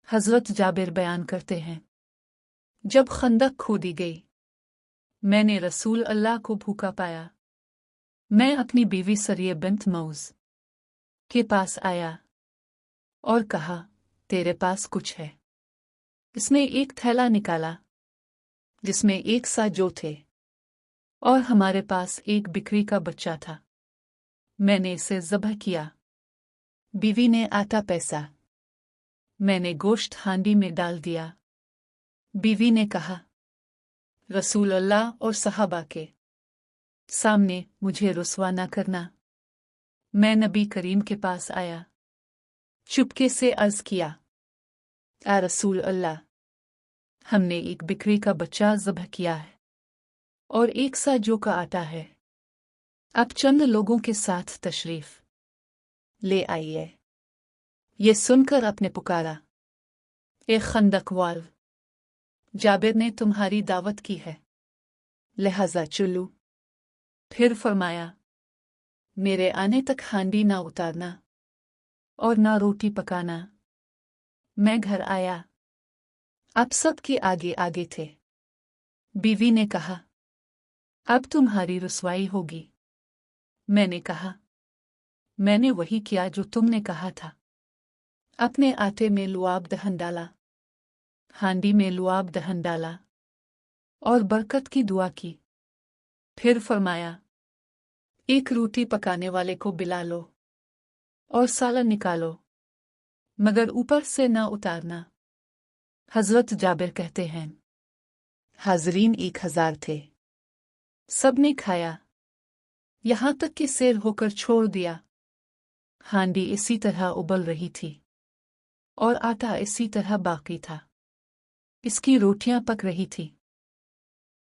हज़रत जाबिर बयान करते हैं, जब खंदक खोदी गई, मैंने रसूल अल्लाह को भूखा पाया। मैं अपनी बीवी सरिया बिन्त मौज के पास आया और कहा, तेरे पास कुछ है? इसने एक थैला निकाला जिसमें 100 जौ थे और हमारे पास एक बिक्री का बच्चा था। मैंने इसे ज़बह किया। बीवी ने आटा पैसा। मैंने गोश्त हांडी में डाल दिया। बीवी ने कहा, रसूल अल्लाह और सहाबा के सामने मुझे रुसवा न करना। मैं नबी करीम के पास आया, चुपके से अर्ज किया, आ रसूल अल्लाह, हमने एक बिक्री का बच्चा ज़बह किया है और 100 जौ का आटा है। आप चंद लोगों के साथ तशरीफ ले आइए। ये सुनकर आपने पुकारा, ए खंदकवार, जाबिर ने तुम्हारी दावत की है, लिहाजा चलो। फिर फरमाया, मेरे आने तक हांडी ना उतारना और ना रोटी पकाना। मैं घर आया, आप सब के आगे आगे थे। बीवी ने कहा, अब तुम्हारी रुसवाई होगी। मैंने कहा, मैंने वही किया जो तुमने कहा था। अपने आटे में लुआब दहन डाला, हांडी में लुआब दहन डाला और बरकत की दुआ की। फिर फरमाया, एक रोटी पकाने वाले को बिला लो और सालन निकालो, मगर ऊपर से न उतारना। हज़रत जाबिर कहते हैं, हाज़रीन 1000 थे। सबने खाया, यहाँ तक कि सैर होकर छोड़ दिया। हांडी इसी तरह उबल रही थी और आटा इसी तरह बाकी था। इसकी रोटियां पक रही थी।